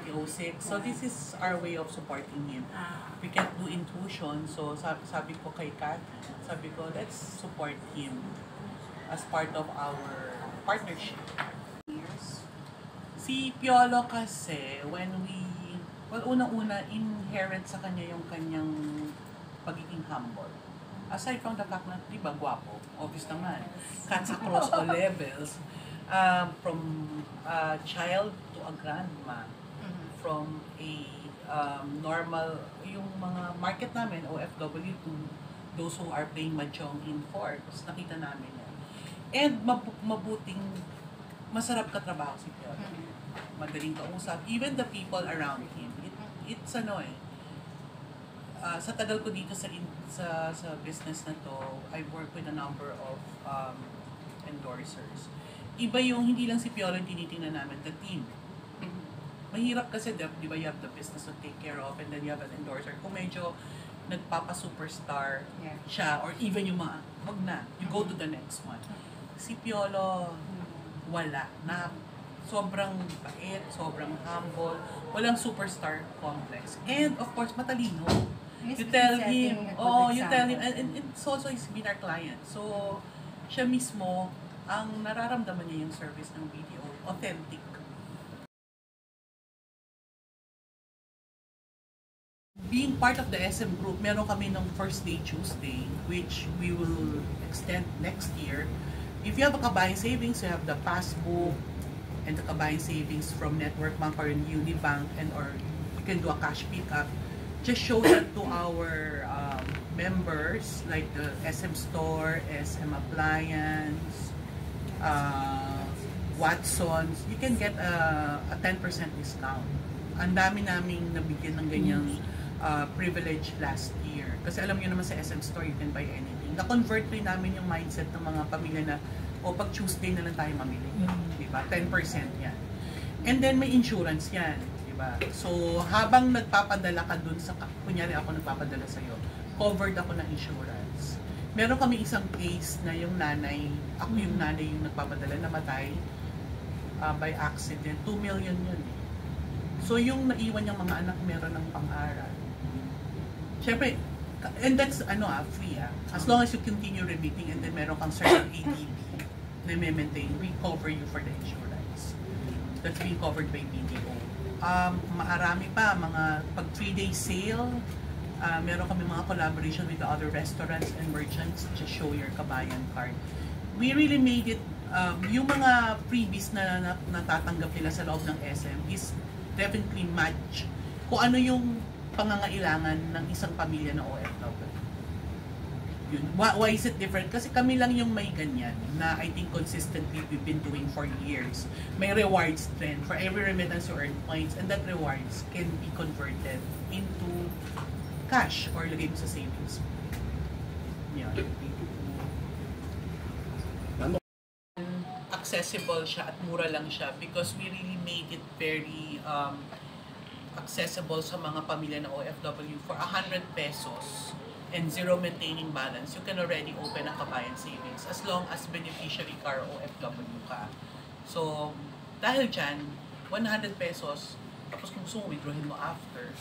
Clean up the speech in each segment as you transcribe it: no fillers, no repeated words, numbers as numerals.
2006. So this is our way of supporting him. We can't do intrusion, so sabi ko kay Kat, sabi ko, let's support him as part of our partnership. Si Piolo kasi, unang-una, inherent sa kanya yung kanyang pagiging humble. Aside from the fact na, di ba, gwapo, obvious naman, cuts across all levels, from a child to a grandma, from a normal, yung mga market namin, OFW, to those who are playing mahjong in forts, nakita namin yan. And masarap katrabaho si Piolo. Madaling kausap. Even the people around him, it's sa tagal ko dito sa business na to, I've worked with a number of endorsers. Iba yung hindi lang si Piolo yung tinitingnan namin, the team. Mahirap kasi, di ba, you have the business to take care of and then you have an endorser. Kung medyo nagpapa-superstar siya or even yung mga, wag na, you go to the next one. Si Piolo, wala. Sobrang bait, sobrang humble, walang superstar complex. And of course, matalino. You tell him, and it's also he's been our client. So, siya mismo, ang nararamdaman niya yung service ng video, authentic. Being part of the SM group, meron kami ng First Day Tuesday, which we will extend next year. If you have a Kabayan Savings, you have the passbook and the Kabayan Savings from Network Bank or Unibank, or you can do a cash pickup. Just show that to our members, like the SM Store, SM Appliance, Watsons. You can get a 10% discount. Ang dami naming nabigyan ng ganyang privilege last year. Kasi alam niyo naman sa SM Store, you can buy anything. Na-convert rin namin yung mindset ng mga pamilya na, pag Tuesday na lang tayo mamili. Diba? 10% yan. And then may insurance yan. Diba? So, habang nagpapadala ka dun sa, kunyari ako nagpapadala sa'yo, covered ako ng insurance. Meron kami isang case na yung nanay, ako yung nanay yung nagpapadala, namatay by accident. 2 million yun eh. So, yung naiwan niyang mga anak, meron ng pang-aral. Siyempre, and that's free as long as you continue remitting and then meron kang certain ADB na maintain, we cover you for the insurance. That's being covered by BDO. Maarami pa, mga pag 3-day sale, meron kami mga collaboration with the other restaurants and merchants. Just show your Kabayan card. We really made it, yung mga freebies na natatanggap nila sa loob ng SM is definitely match kung ano yung pangangailangan ng isang pamilya na OFW. Yun. Why is it different? Kasi kami lang yung may ganyan na I think consistently we've been doing for years. May rewards trend. For every remittance you earn points, and that rewards can be converted into cash or lagay mo sa savings. Yan. Accessible siya at mura lang siya because we really made it very accessible sa mga pamilya na OFW. For 100 pesos and zero maintaining balance, you can already open a Kabayan Savings as long as beneficiary ka or OFW ka. So, dahil dyan, 100 pesos, tapos kung gusto mo, withdrawin mo after.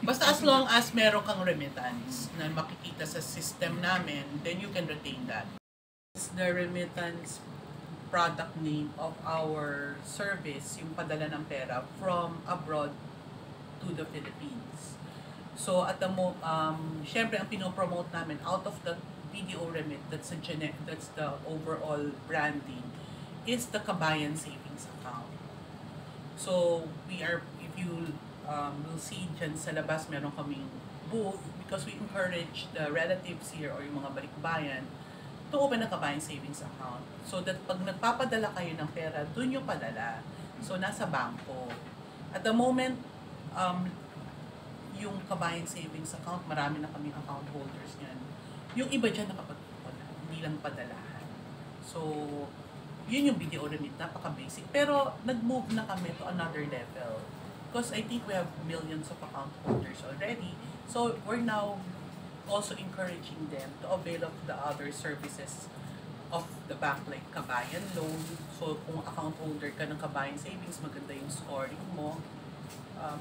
Basta as long as meron kang remittance na makikita sa system namin, then you can retain that. It's the remittance product name of our service, yung padala ng pera from abroad to the Philippines. So at the syempre ang pinopromote namin out of the BDO remit, that's the overall branding, is the Kabayan Savings Account. So we are, if you will see dyan sa labas, meron kaming booth because we encourage the relatives here or yung mga balikbayan to open a Kabayan Savings Account. So that pag nagpapadala kayo ng pera, dun yung padala. So nasa bangko. At the moment, yung Kabayan Savings Account, marami na kaming account holders niyan. Yung iba dyan nakapagpapala, hindi lang padalahan. So, yun yung BDO remit, napaka-basic. Pero nag-move na kami to another level. Because I think we have millions of account holders already. So, we're now also encouraging them to avail of the other services of the bank like Kabayan Loan. So, kung account holder ka ng Kabayan Savings, maganda yung scoring mo.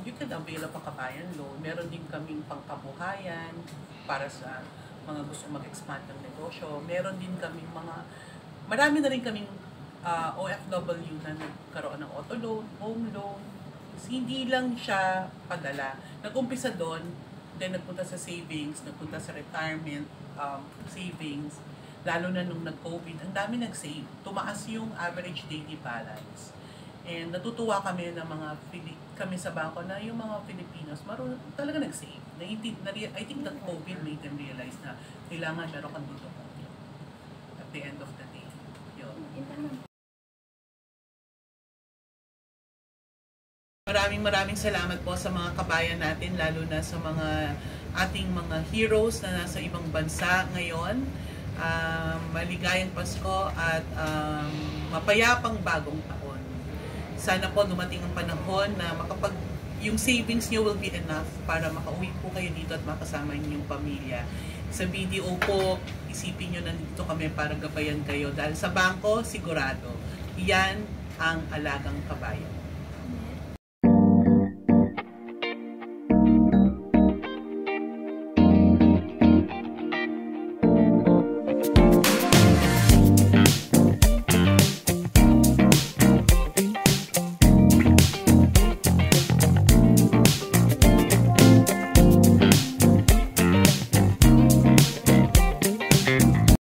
you can avail of a kabayan loan. Meron din kaming pangkabuhayan para sa mga gusto mag-expand ng negosyo. Meron din kaming marami na rin kaming OFW na nagkaroon ng auto loan, home loan. Hindi lang siya padala. Nag-umpisa doon, then nagpunta sa savings, nagpunta sa retirement savings, lalo na nung nag-COVID, ang dami nag-save. Tumaas yung average daily balance. And natutuwa kami na kami sa bangko na yung mga Filipinos marunong talaga nag-save. I think that COVID made them realize na kailangan meron kang dito at the end of the day. Yun. Maraming salamat po sa mga kabayan natin, lalo na sa mga ating mga heroes na nasa ibang bansa ngayon. Maligayang Pasko at mapayapang bagong taon. Sana po dumating ang panahon na yung savings niyo will be enough para makauwi po kayo dito at makasama niyo yung pamilya. Sa BDO po, isipin niyo na dito kami para gabayan kayo dahil sa bangko, sigurado, yan ang alagang kabayan.